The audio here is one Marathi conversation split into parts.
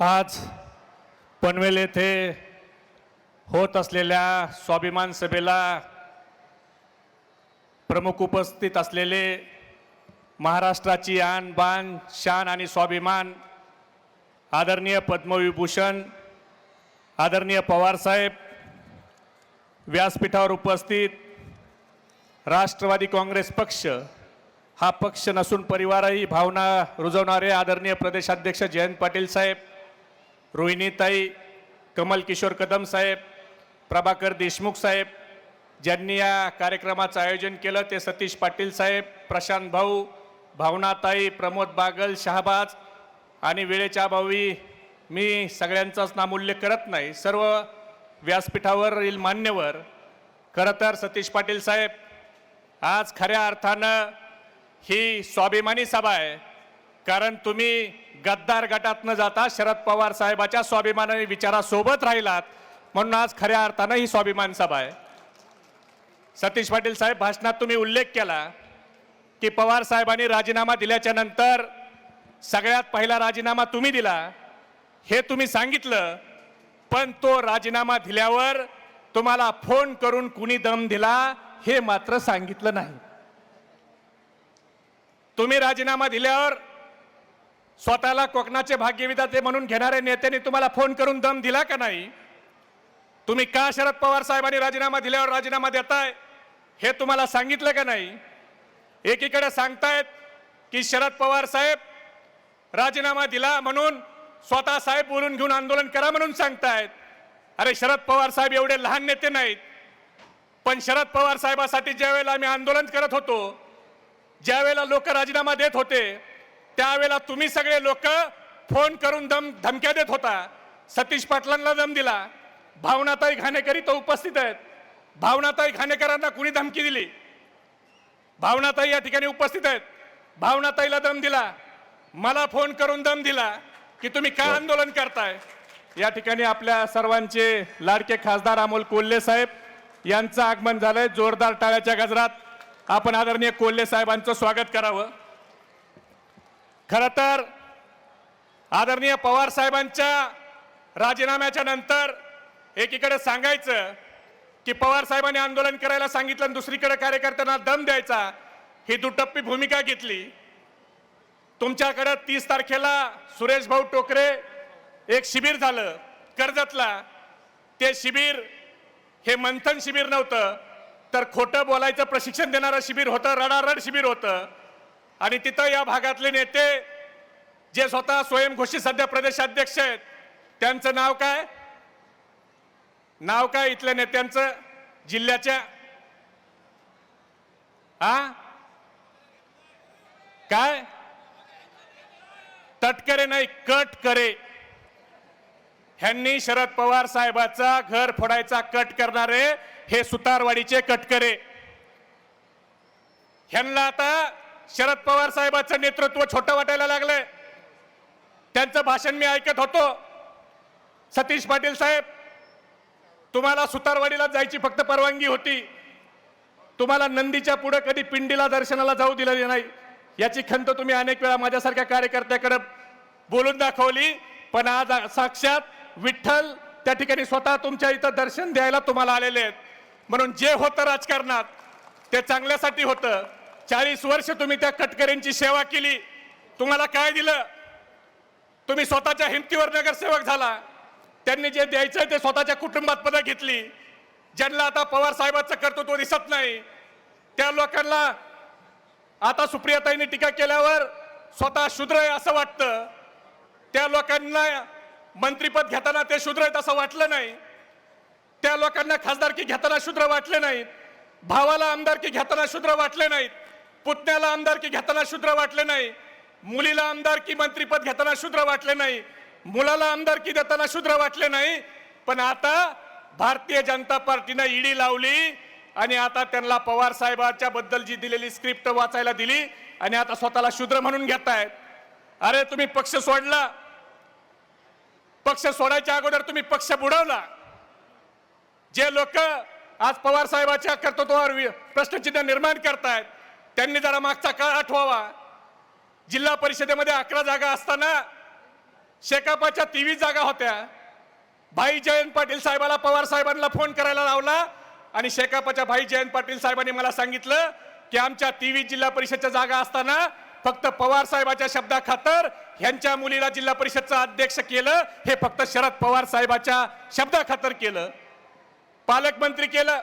आज पनवेल येथे होत असलेल्या स्वाभिमान सभेला प्रमुख उपस्थित असलेले महाराष्ट्राची आन बान शान आणि स्वाभिमान आदरणीय पद्मविभूषण आदरणीय पवारसाहेब, व्यासपीठावर उपस्थित राष्ट्रवादी काँग्रेस पक्ष हा पक्ष नसून परिवारही भावना रुजवणारे आदरणीय प्रदेशाध्यक्ष जयंत पाटील साहेब, रोहिणीताई, कमल किशोर कदम साहेब, प्रभाकर देशमुख साहेब, ज्यांनी या कार्यक्रमाचं आयोजन केलं ते सतीश पाटील साहेब, प्रशांत भाऊ, भावनाताई, प्रमोद बागल, शहाबाज आणि वेळेच्या अभावी मी सगळ्यांचाच नामोल्लेख करत नाही, सर्व व्यासपीठावरील मान्यवर. खरं तर सतीश पाटील साहेब, आज खऱ्या अर्थानं ही स्वाभिमानी सभा आहे, कारण तुम्ही गद्दार गटात न जाता शरद पवार साहेबाच्या स्वाभिमानी विचारासोबत राहिलात, म्हणून आज खऱ्या अर्थानं ही स्वाभिमान सभा आहे. सतीश पाटील साहेब, भाषणात तुम्ही उल्लेख केला की पवार साहेबांनी राजीनामा दिल्याच्या नंतर सगळ्यात पहिला राजीनामा तुम्ही दिला हे तुम्ही सांगितलं, पण तो राजीनामा दिल्यावर तुम्हाला फोन करून कुणी दम दिला हे मात्र सांगितलं नाही. तुम्ही राजीनामा दिल्यावर स्वतःला कोकणाचे भाग्यविधाते म्हणून घेणाऱ्या नेत्यांनी तुम्हाला फोन करून दम दिला का नाही? तुम्ही का शरद पवार साहेबांनी राजीनामा दिल्यावर राजीनामा देताय हे तुम्हाला सांगितलं का नाही? एकीकडे सांगतायत की शरद पवार साहेब राजीनामा दिला म्हणून स्वतः साहेब बोलून घेऊन आंदोलन करा म्हणून सांगतायत. अरे शरद पवार साहेब एवढे लहान नेते नाहीत, पण शरद पवार साहेबासाठी ज्यावेळेला आम्ही आंदोलन करत होतो, ज्यावेळेला लोक राजीनामा देत होते, त्यावेळेला तुम्ही सगळे लोक फोन करून धमक्या देत होता. सतीश पाटलांना दम दिला. भावनाताई घाणेकरी तो उपस्थित आहेत. भावनाताई घाणेकरांना कुणी धमकी दिली? भावनाताई या ठिकाणी उपस्थित आहेत. भावनाताईला दम दिला. मला फोन करून दम दिला की तुम्ही काय आंदोलन करताय. या ठिकाणी आपल्या सर्वांचे लाडके खासदार अमोल कोल्हे साहेब यांचं आगमन झालंय. जोरदार टाळ्याच्या गजरात आपण आदरणीय कोल्हे साहेबांचं स्वागत करावं. खरं तर आदरणीय पवार साहेबांच्या राजीनाम्याच्या नंतर एकीकडे सांगायचं की पवार साहेबांनी आंदोलन करायला सांगितलं आणि दुसरीकडे कार्यकर्त्यांना दम द्यायचा, ही दुटप्पी भूमिका घेतली. तुमच्याकडे 30 तारखेला सुरेश भाऊ टोकरे एक शिबिर झालं कर्जतला. ते शिबिर हे मंथन शिबिर नव्हतं, तर खोटं बोलायचं प्रशिक्षण देणारं शिबिर होतं, रडारड शिबिर होतं. आणि तिथं या भागातले नेते जे स्वतः स्वयंघोषित सध्या प्रदेशाध्यक्ष आहेत, त्यांचं नाव काय? नाव काय इथल्या नेत्यांचं जिल्ह्याच्या? काय? तटकरे नाही, कटकरे. ह्यांनी शरद पवार साहेबाचा घर फोडायचा कट करणारे हे सुतारवाडीचे कटकरे. ह्यांना आता शरद पवार साहेबांचं नेतृत्व छोटं वाटायला लागलंय. त्यांचं भाषण मी ऐकत होतो. सतीश पाटील साहेब, तुम्हाला सुतारवाडीला जायची फक्त परवानगी होती, तुम्हाला नंदीच्या पुढे कधी पिंडीला दर्शनाला जाऊ दिलं नाही. याची खंत तुम्ही अनेक वेळा माझ्यासारख्या कार्यकर्त्याकडे बोलून दाखवली, पण आज साक्षात विठ्ठल त्या ठिकाणी स्वतः तुमच्या इथं दर्शन द्यायला तुम्हाला आलेले आहेत. म्हणून जे होतं राजकारणात ते चांगल्यासाठी होतं. 40 वर्ष तुम्ही त्या कटकऱ्यांची सेवा केली. तुम्हाला काय दिलं? तुम्ही स्वतःच्या हिमतीवर नगरसेवक झाला. त्यांनी जे द्यायचं ते स्वतःच्या कुटुंबात पदं घेतली. ज्यांना आता पवार साहेबांचं कर्तृत्व दिसत नाही, त्या लोकांना आता सुप्रियाताईंनी टीका केल्यावर स्वतः शूद्र आहे असं वाटतं. त्या लोकांना मंत्रीपद घेताना ते शूद्र आहेत असं वाटलं नाही. त्या लोकांना खासदारकी घेताना शूद्र वाटले नाहीत. भावाला आमदारकी घेताना शूद्र वाटले नाहीत. पुतण्याला आमदारकी घेताना शूद्र वाटले नाही. मुलीला आमदारकी मंत्रीपद घेताना शूद्र वाटले नाही. मुलाला आमदारकी देताना शूद्र वाटले नाही. पण आता भारतीय जनता पार्टीनं ईडी लावली आणि आता त्यांना पवार साहेबांच्या बद्दल जी दिलेली स्क्रिप्ट वाचायला दिली आणि आता स्वतःला शूद्र म्हणून घेतायत. अरे तुम्ही पक्ष सोडला. पक्ष सोडायच्या अगोदर तुम्ही पक्ष बुडवला. जे लोक आज पवार साहेबांच्या कर्तृत्वावर प्रश्नचिन्ह निर्माण करतायत त्यांनी जरा मागचा काळ आठवावा. जिल्हा परिषदेमध्ये 11 जागा असताना शेकापच्या 23 जागा होत्या. भाई जयंत पाटील साहेबाला पवार साहेबांना फोन करायला लावला आणि शेकापच्या भाई जयंत पाटील साहेबांनी मला सांगितलं की आमच्या 23 जिल्हा परिषदच्या जागा असताना फक्त पवार साहेबाच्या शब्दाखातर ह्यांच्या मुलीला जिल्हा परिषदचं अध्यक्ष केलं. हे फक्त शरद पवार साहेबाच्या शब्दाखातर केलं. पालकमंत्री केलं,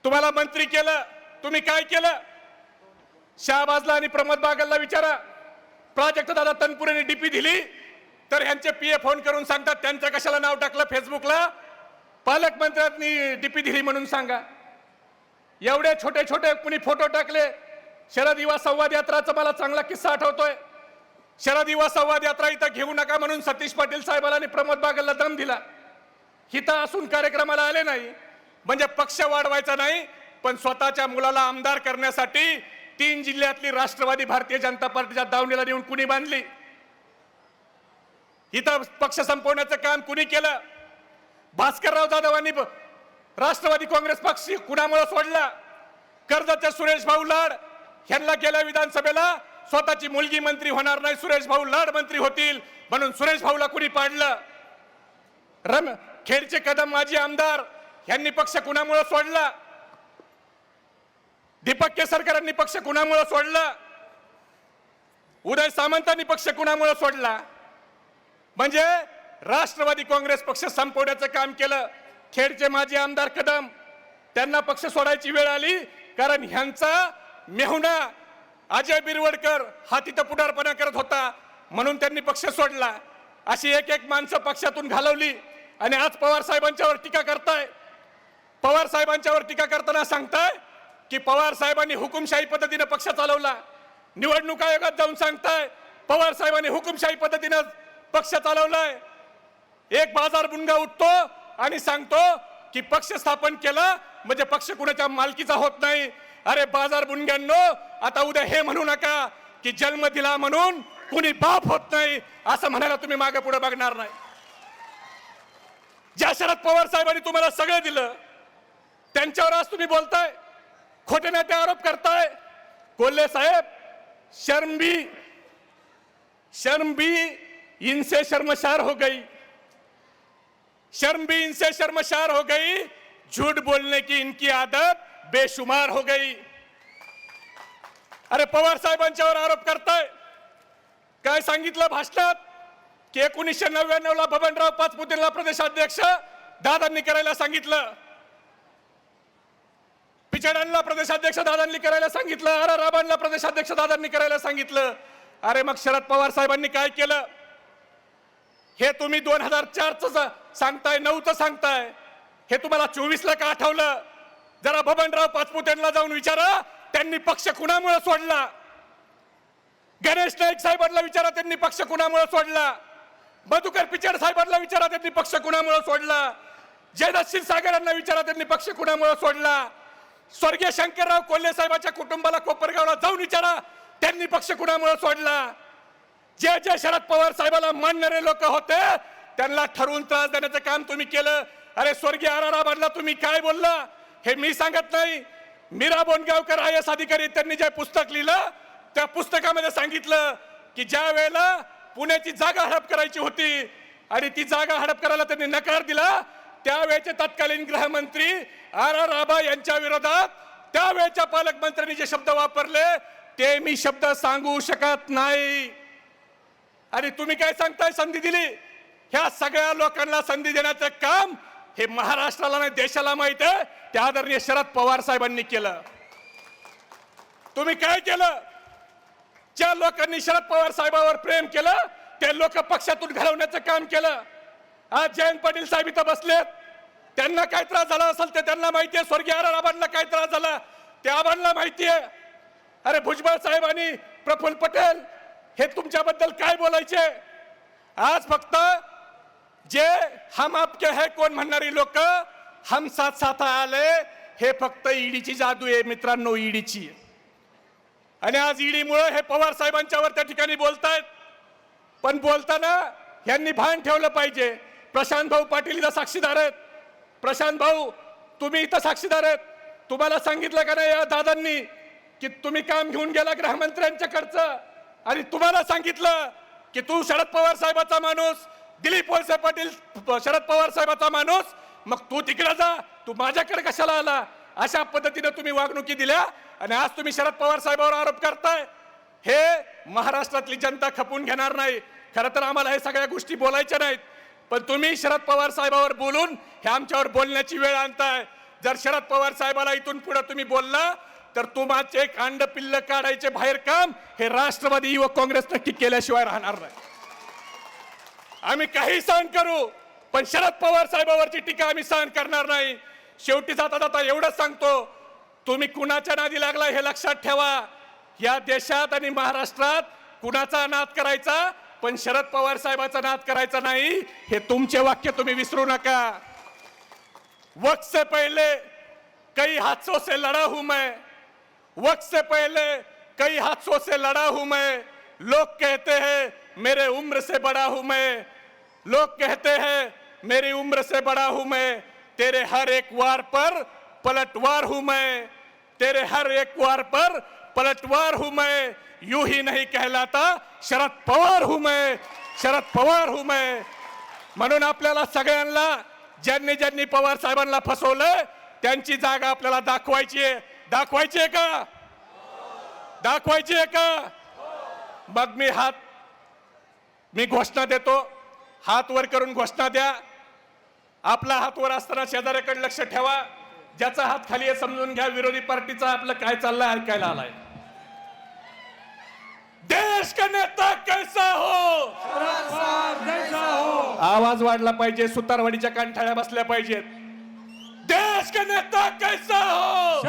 तुम्हाला मंत्री केलं, तुम्ही काय केलं? शहाबाजला आणि प्रमोद बागलला विचारा. प्राजक्त दादा तनपुरेने डीपी दिली तर ह्यांचे पीए फोन करून सांगतात त्यांचं कशाला नाव टाकलं फेसबुकला, पालकमंत्र्यांनी डीपी दिली म्हणून सांगा. एवढे छोटे छोटे कुणी फोटो टाकले. शरद युवा संवाद यात्राचा मला चांगला किस्सा आठवतोय. शरद युवा संवाद यात्रा इथं घेऊ नका म्हणून सतीश पाटील साहेबाला आणि प्रमोद बागलला दम दिला. हिता असून कार्यक्रमाला आले नाही म्हणजे पक्ष वाढवायचा नाही, पण स्वतःच्या मुलाला आमदार करण्यासाठी 3 जिल्ह्यातली राष्ट्रवादी भारतीय जनता पार्टीच्या दावणीला नेऊन कुणी बांधली? इथं पक्ष संपवण्याचं काम कुणी केलं? भास्करराव जाधवांनी राष्ट्रवादी काँग्रेस पक्ष कुणामुळे सोडला? कर्जतचे सुरेश भाऊ लाड यांना गेल्या विधानसभेला स्वतःची मुलगी मंत्री होणार नाही, सुरेश भाऊ लाड मंत्री होतील म्हणून सुरेश भाऊला कुणी पाडलं? खेडचे कदम माजी आमदार यांनी पक्ष कुणामुळे सोडला? दीपक केसरकरांनी पक्ष कुणामुळे सोडला? उदय सामंतांनी पक्ष कुणामुळे सोडला? म्हणजे राष्ट्रवादी काँग्रेस पक्ष संपवण्याचं काम केलं. खेडचे माजी आमदार कदम त्यांना पक्ष सोडायची वेळ आली कारण ह्यांचा मेहुणा अजय बिरवडकर हा तिथं पुढारपणा करत होता म्हणून त्यांनी पक्ष सोडला. अशी एक एक माणसं पक्षातून घालवली आणि आज पवार साहेबांच्यावर टीका करताय. पवार साहेबांच्यावर टीका करताना सांगताय की पवार साहेबांनी हुकुमशाही पद्धतीने पक्ष चालवला. निवडणूक आयोगात जाऊन सांगताय पवार साहेबांनी हुकुमशाही पद्धतीने पक्ष चालवलाय. एक बाजार बुनगा उठतो आणि सांगतो की पक्ष स्थापन केला म्हणजे पक्ष कुणाच्या मालकीचा होत नाही. अरे बाजार बुनग्यांनो, आता उद्या हे म्हणू नका की जन्म दिला म्हणून कुणी बाप होत नाही असं म्हणायला तुम्ही मागे पुढे बघणार नाही. ज्या शरद पवार साहेबांनी तुम्हाला सगळं दिलं त्यांच्यावर आज तुम्ही बोलताय, खोटे नाते आरोप करताय. कोल्हे साहेब, शर्म भी इनसे शर्मसार हो गई, शर्म भी इनसे शर्मसार हो गई, झूठ बोलने की इनकी आदत बेशुमार हो गई. अरे पवार साहेबांच्यावर आरोप करताय. काय सांगितलं भाषणात की 1999 ला बबनराव पाचपुतेला प्रदेशाध्यक्ष दादांनी करायला सांगितलं, पिछाड्यांना प्रदेशाध्यक्ष दादांनी करायला सांगितलं, आर राबांना प्रदेशाध्यक्ष दादांनी करायला सांगितलं. अरे मग शरद पवार साहेबांनी काय केलं? हे तुम्ही 2004च सांगताय, 9च सांगताय, हे तुम्हाला 24ला का आठवलं? जरा बबनराव पाचपुतेंना जाऊन विचारा त्यांनी पक्ष कुणामुळे सोडला. गणेश नाईक साहेबांना विचारा त्यांनी पक्ष कुणामुळे सोडला. मधुकर पिचड साहेबांना विचारा त्यांनी पक्ष कुणामुळे सोडला. जयदत्त क्षीरसागरांना विचारा त्यांनी पक्ष कुणामुळे सोडला. स्वर्गीय शंकरराव कोल्हे साहेबांच्या कुटुंबाला कोपरगावला जाऊन विचारा त्यांनी पक्ष कुणामुळे सोडला. जे जे शरद पवार साहेबांना मानणारे लोक होते त्यांना ठरवून त्रास देण्याचं काम तुम्ही केलं. अरे स्वर्गीय आराराबांना तुम्ही काय बोलला हे मी सांगत नाही. मीरा बोंडगावकर IAS अधिकारी त्यांनी जे पुस्तक लिहिलं त्या पुस्तकामध्ये सांगितलं की ज्या वेळेला पुण्याची जागा हडप करायची होती आणि ती जागा हडप करायला त्यांनी नकार दिला, त्यावेळेचे तत्कालीन गृहमंत्री आर राबा यांच्या विरोधात त्यावेळेच्या पालकमंत्र्यांनी जे शब्द वापरले ते मी शब्द सांगू शकत नाही. आणि तुम्ही काय सांगताय संधी दिली? ह्या सगळ्या लोकांना संधी देण्याचं काम हे महाराष्ट्राला नाही देशाला माहित आहे, त्या आदरणीय शरद पवार साहेबांनी केलं. तुम्ही काय केलं? ज्या लोकांनी शरद पवार साहेबांवर प्रेम केलं ते लोक पक्षातून घालवण्याचं काम केलं. आज जयंत पाटील साहेब इथं बसलेत, त्यांना काय त्रास झाला असेल ते त्यांना माहिती आहे. स्वर्गीय आबांना काय त्रास झाला ते आबांना माहिती आहे. अरे भुजबळ साहेब आणि प्रफुल्ल पटेल हे तुमच्याबद्दल काय बोलायचे? आज फक्त जे हम आपके है कोण म्हणणारी लोक हम साथ साथ आले, हे फक्त ईडीची जादू आहे मित्रांनो, ईडीची. आणि आज ईडीमुळे हे पवार साहेबांच्यावर त्या ठिकाणी बोलतायत. पण बोलताना यांनी भान ठेवलं पाहिजे. प्रशांत भाऊ पाटील इथं साक्षीदार आहेत. प्रशांत भाऊ तुम्ही इथं साक्षीदार आहेत. तुम्हाला सांगितलं का नाही या दादांनी की तुम्ही काम घेऊन गेला गृहमंत्र्यांच्याकडचं आणि तुम्हाला सांगितलं की तू शरद पवार साहेबाचा माणूस, दिलीप वळसे पाटील शरद पवार साहेबाचा माणूस, मग तू तिकडे जा, तू माझ्याकडे कशाला आला? अशा पद्धतीने तुम्ही वागणुकी दिल्या आणि आज तुम्ही शरद पवार साहेबांवर आरोप करताय. हे महाराष्ट्रातली जनता खपून घेणार नाही. खरं तर आम्हाला हे सगळ्या गोष्टी बोलायच्या नाहीत, पण तुम्ही शरद पवार साहेबांवर बोलून हे आमच्यावर बोलण्याची वेळ आणताय. जर शरद पवार साहेबाला इथून पुढे तुम्ही बोलला तर तुमचे एक अंड पिल्ल काढायचे बाहेर काम हे राष्ट्रवादी युवक काँग्रेस नक्की केल्याशिवाय राहणार नाही. आम्ही काही सहन करू, पण शरद पवार साहेबांवरची टीका आम्ही सहन करणार नाही. शेवटी जाता जाता एवढंच सांगतो, तुम्ही कुणाच्या नादी लागला हे लक्षात ठेवा. या देशात आणि महाराष्ट्रात कुणाचा नाद करायचा, पण शरद पवार साहेबाचा नाद करायचा नाही, हे तुमचे वाक्य तुम्ही विसरू नका. वक्त से पहले कई हादसों से लड़ा हूं मैं, वक्त से पहले कई हादसों से लड़ा हूं मैं. लोग कहते हैं मेरे उम्र से बड़ा हूं मैं, लोग कहते हैं मेरी उम्र से बड़ा हूं मैं. तेरे हर एक वार पर पलटवार हूं मैं, तेरे हर एक वार पर पलटवार हूं मैं. यूं ही नहीं कहलाता शरद पवार हूं मैं, शरद पवार हूं मैं. म्हणून आपल्याला सगळ्यांना ज्यांनी ज्यांनी पवार साहेबांना फसवलं त्यांची जागा आपल्याला दाखवायची आहे. दाखवायची आहे का? दाखवायची आहे का? मग मी घोषणा देतो. हात वर करून घोषणा द्या. आपला हात वर असताना शेजाऱ्याकडे लक्ष ठेवा. ज्याचा हात खाली आहे समजून घ्या विरोधी पार्टीचा आपलं काय चाललंय ऐकायला आलाय. देश का नेता कैसा हो, आवाज वाढला पाहिजे, सुतारवाडीच्या कानठाळ्या बसल्या पाहिजेत. देश का नेता कैसा हो,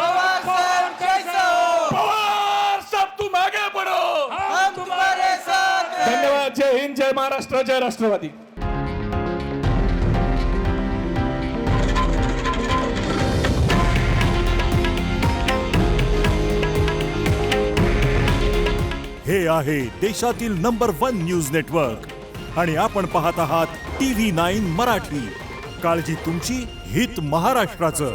पवार साहब तुम आगे बढ़ो, हम तुम्हारे साथ हैं. धन्यवाद. जय हिंद, जय महाराष्ट्र, जय राष्ट्रवादी. हे आहे देशातील नंबर 1 न्यूज नेटवर्क आणि आपण पाहत आहात TV9 मराठी. काळजी तुमची, हित महाराष्ट्राचं.